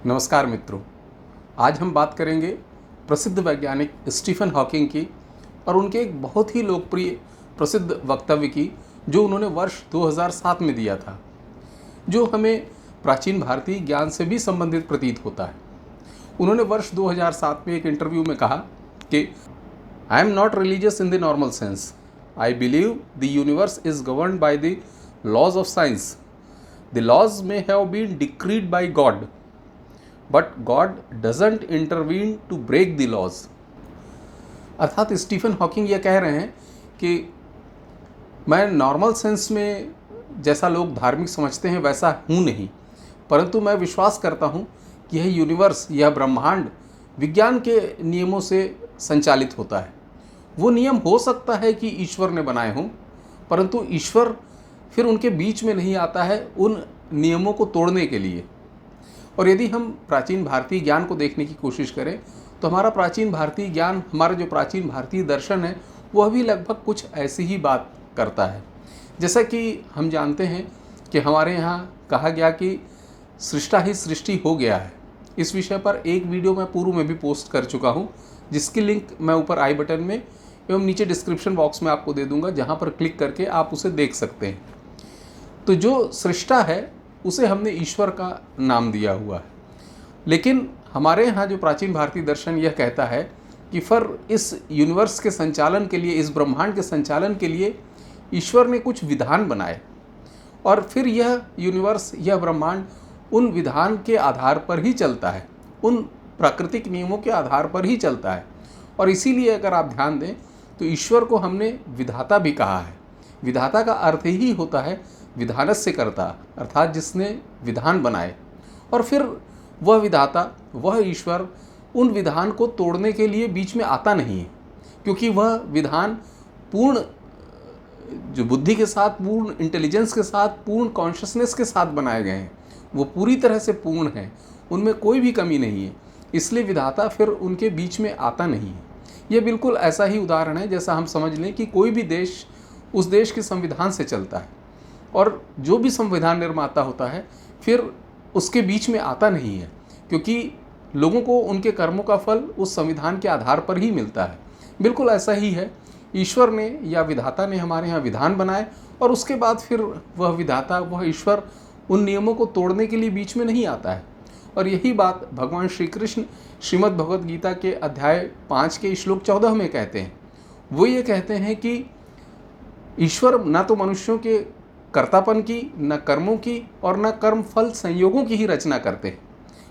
नमस्कार मित्रों, आज हम बात करेंगे प्रसिद्ध वैज्ञानिक स्टीफन हॉकिंग की और उनके एक बहुत ही लोकप्रिय प्रसिद्ध वक्तव्य की जो उन्होंने वर्ष 2007 में दिया था, जो हमें प्राचीन भारतीय ज्ञान से भी संबंधित प्रतीत होता है। उन्होंने वर्ष 2007 में एक इंटरव्यू में कहा कि I am not religious in the normal sense, I believe the universe is governed by the laws of science, the laws may have been decreed by God but God doesn't intervene to break the laws. अर्थात Stephen Hawking ये कह रहे हैं कि मैं normal sense में जैसा लोग धार्मिक समझते हैं वैसा हूँ नहीं, परंतु मैं विश्वास करता हूँ कि यह यूनिवर्स, यह ब्रह्मांड विज्ञान के नियमों से संचालित होता है। वो नियम हो सकता है कि ईश्वर ने बनाए हों, परंतु ईश्वर फिर उनके बीच में नहीं आता है उन नियमों को तोड़ने के लिए। और यदि हम प्राचीन भारतीय ज्ञान को देखने की कोशिश करें तो हमारा प्राचीन भारतीय ज्ञान, हमारा जो प्राचीन भारतीय दर्शन है, वह भी लगभग कुछ ऐसी ही बात करता है। जैसा कि हम जानते हैं कि हमारे यहाँ कहा गया कि सृष्टा ही सृष्टि हो गया है। इस विषय पर एक वीडियो मैं पूर्व में भी पोस्ट कर चुका हूँ, जिसकी लिंक मैं ऊपर आई बटन में एवं नीचे डिस्क्रिप्शन बॉक्स में आपको दे दूँगा, जहाँ पर क्लिक करके आप उसे देख सकते हैं। तो जो सृष्टा है उसे हमने ईश्वर का नाम दिया हुआ है, लेकिन हमारे यहाँ जो प्राचीन भारतीय दर्शन यह कहता है कि इस यूनिवर्स के संचालन के लिए, इस ब्रह्मांड के संचालन के लिए ईश्वर ने कुछ विधान बनाए और फिर यह यूनिवर्स, यह ब्रह्मांड उन विधान के आधार पर ही चलता है, उन प्राकृतिक नियमों के आधार पर ही चलता है। और इसीलिए अगर आप ध्यान दें तो ईश्वर को हमने विधाता भी कहा है। विधाता का अर्थ ही होता है विधानस्य कर्ता, अर्थात जिसने विधान बनाए। और फिर वह विधाता, वह ईश्वर उन विधान को तोड़ने के लिए बीच में आता नहीं है, क्योंकि वह विधान पूर्ण जो बुद्धि के साथ, पूर्ण इंटेलिजेंस के साथ, पूर्ण कॉन्शसनेस के साथ बनाए गए हैं। वो पूरी तरह से पूर्ण हैं, उनमें कोई भी कमी नहीं है। इसलिए विधाता फिर उनके बीच में आता नहीं है। ये बिल्कुल ऐसा ही उदाहरण है जैसा हम समझ लें कि कोई भी देश उस देश के संविधान से चलता है और जो भी संविधान निर्माता होता है फिर उसके बीच में आता नहीं है, क्योंकि लोगों को उनके कर्मों का फल उस संविधान के आधार पर ही मिलता है। बिल्कुल ऐसा ही है, ईश्वर ने या विधाता ने हमारे यहाँ विधान बनाए और उसके बाद फिर वह विधाता, वह ईश्वर उन नियमों को तोड़ने के लिए बीच में नहीं आता है। और यही बात भगवान श्री कृष्ण श्रीमद् भगवद गीता के अध्याय 5 के श्लोक 14 में कहते हैं। वो ये कहते हैं कि ईश्वर न तो मनुष्यों के कर्तापन की, न कर्मों की और न कर्म फल संयोगों की ही रचना करते हैं,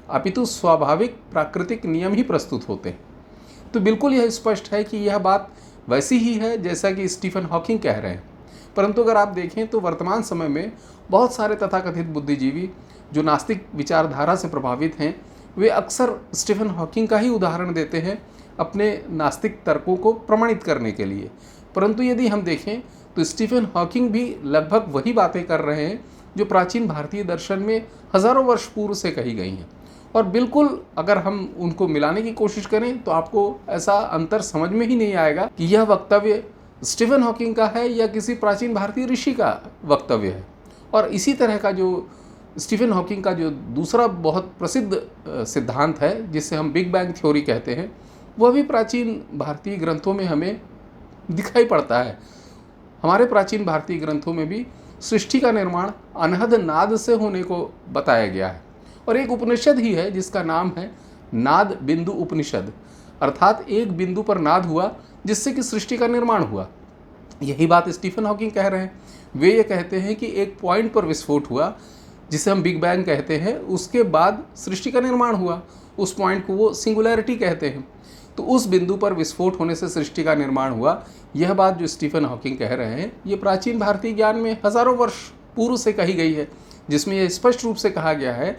अपितु स्वाभाविक प्राकृतिक नियम ही प्रस्तुत होते हैं। तो बिल्कुल यह स्पष्ट है कि यह बात वैसी ही है जैसा कि स्टीफन हॉकिंग कह रहे हैं। परंतु अगर आप देखें तो वर्तमान समय में बहुत सारे तथाकथित बुद्धिजीवी जो नास्तिक विचारधारा से प्रभावित हैं, वे अक्सर स्टीफन हॉकिंग का ही उदाहरण देते हैं अपने नास्तिक तर्कों को प्रमाणित करने के लिए। परंतु यदि हम देखें तो स्टीफन हॉकिंग भी लगभग वही बातें कर रहे हैं जो प्राचीन भारतीय दर्शन में हज़ारों वर्ष पूर्व से कही गई हैं। और बिल्कुल अगर हम उनको मिलाने की कोशिश करें तो आपको ऐसा अंतर समझ में ही नहीं आएगा कि यह वक्तव्य स्टीफन हॉकिंग का है या किसी प्राचीन भारतीय ऋषि का वक्तव्य है। और इसी तरह का जो स्टीफन हॉकिंग का जो दूसरा बहुत प्रसिद्ध सिद्धांत है, जिसे हम बिग बैंग थ्योरी कहते हैं, वह भी प्राचीन भारतीय ग्रंथों में हमें दिखाई पड़ता है। हमारे प्राचीन भारतीय ग्रंथों में भी सृष्टि का निर्माण अनहद नाद से होने को बताया गया है। और एक उपनिषद ही है जिसका नाम है नाद बिंदु उपनिषद, अर्थात एक बिंदु पर नाद हुआ जिससे कि सृष्टि का निर्माण हुआ। यही बात स्टीफन हॉकिंग कह रहे हैं। वे ये कहते हैं कि एक पॉइंट पर विस्फोट हुआ जिसे हम बिग बैंग कहते हैं, उसके बाद सृष्टि का निर्माण हुआ। उस पॉइंट को वो सिंगुलैरिटी कहते हैं। तो उस बिंदु पर विस्फोट होने से सृष्टि का निर्माण हुआ। यह बात जो स्टीफन हॉकिंग कह रहे हैं, ये प्राचीन भारतीय ज्ञान में हज़ारों वर्ष पूर्व से कही गई है, जिसमें यह स्पष्ट रूप से कहा गया है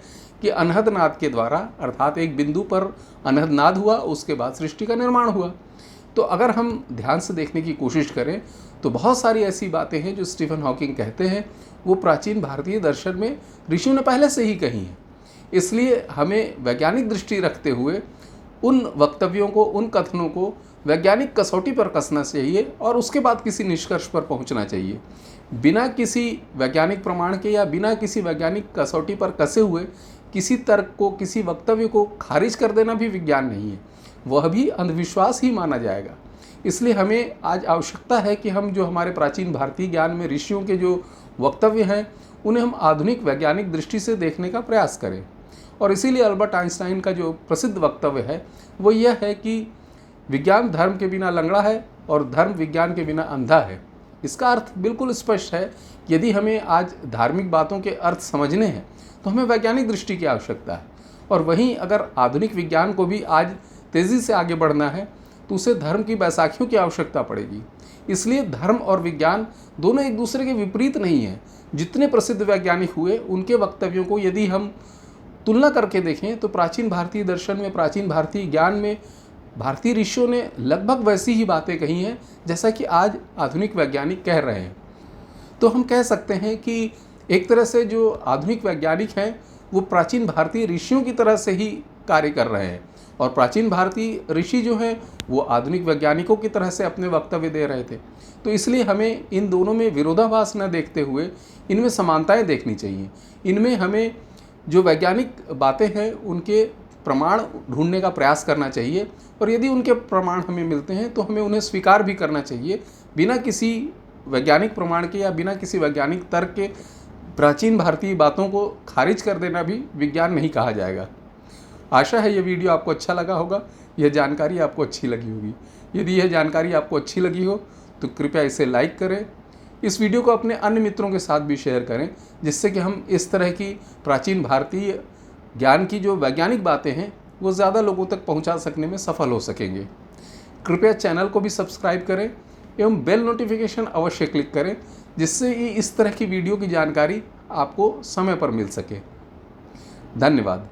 कि अनहद नाद के द्वारा, अर्थात एक बिंदु पर अनहद नाद हुआ, उसके बाद सृष्टि का निर्माण हुआ। तो अगर हम ध्यान से देखने की कोशिश करें तो बहुत सारी ऐसी बातें हैं जो स्टीफन हॉकिंग कहते हैं, वो प्राचीन भारतीय दर्शन में ऋषियों ने पहले से ही कही हैं। इसलिए हमें वैज्ञानिक दृष्टि रखते हुए उन वक्तव्यों को, उन कथनों को वैज्ञानिक कसौटी पर कसना चाहिए और उसके बाद किसी निष्कर्ष पर पहुंचना चाहिए। बिना किसी वैज्ञानिक प्रमाण के या बिना किसी वैज्ञानिक कसौटी पर कसे हुए किसी तर्क को, किसी वक्तव्य को खारिज कर देना भी विज्ञान नहीं है, वह भी अंधविश्वास ही माना जाएगा। इसलिए हमें आज आवश्यकता है कि हम जो हमारे प्राचीन भारतीय ज्ञान में ऋषियों के जो वक्तव्य हैं उन्हें हम आधुनिक वैज्ञानिक दृष्टि से देखने का प्रयास करें। और इसीलिए अल्बर्ट आइंस्टाइन का जो प्रसिद्ध वक्तव्य है वो यह है कि विज्ञान धर्म के बिना लंगड़ा है और धर्म विज्ञान के बिना अंधा है। इसका अर्थ बिल्कुल स्पष्ट है। यदि हमें आज धार्मिक बातों के अर्थ समझने हैं तो हमें वैज्ञानिक दृष्टि की आवश्यकता है, और वहीं अगर आधुनिक विज्ञान को भी आज तेज़ी से आगे बढ़ना है तो उसे धर्म की बैसाखियों की आवश्यकता पड़ेगी। इसलिए धर्म और विज्ञान दोनों एक दूसरे के विपरीत नहीं हैं। जितने प्रसिद्ध वैज्ञानिक हुए उनके वक्तव्यों को यदि हम तुलना करके देखें तो प्राचीन भारतीय दर्शन में, प्राचीन भारतीय ज्ञान में भारतीय ऋषियों ने लगभग वैसी ही बातें कही हैं जैसा कि आज आधुनिक वैज्ञानिक कह रहे हैं। तो हम कह सकते हैं कि एक तरह से जो आधुनिक वैज्ञानिक हैं वो प्राचीन भारतीय ऋषियों की तरह से ही कार्य कर रहे हैं, और प्राचीन भारतीय ऋषि जो हैं वो आधुनिक वैज्ञानिकों की तरह से अपने वक्तव्य दे रहे थे। तो इसलिए हमें इन दोनों में विरोधाभास न देखते हुए इनमें समानताएं देखनी चाहिए। इनमें हमें जो वैज्ञानिक बातें हैं उनके प्रमाण ढूंढने का प्रयास करना चाहिए, और यदि उनके प्रमाण हमें मिलते हैं तो हमें उन्हें स्वीकार भी करना चाहिए। बिना किसी वैज्ञानिक प्रमाण के या बिना किसी वैज्ञानिक तर्क के प्राचीन भारतीय बातों को खारिज कर देना भी विज्ञान नहीं कहा जाएगा। आशा है यह वीडियो आपको अच्छा लगा होगा, यह जानकारी आपको अच्छी लगी होगी। यदि यह जानकारी आपको अच्छी लगी हो तो कृपया इसे लाइक करें। इस वीडियो को अपने अन्य मित्रों के साथ भी शेयर करें, जिससे कि हम इस तरह की प्राचीन भारतीय ज्ञान की जो वैज्ञानिक बातें हैं वो ज़्यादा लोगों तक पहुंचा सकने में सफल हो सकेंगे। कृपया चैनल को भी सब्सक्राइब करें एवं बेल नोटिफिकेशन अवश्य क्लिक करें, जिससे इस तरह की वीडियो की जानकारी आपको समय पर मिल सके। धन्यवाद।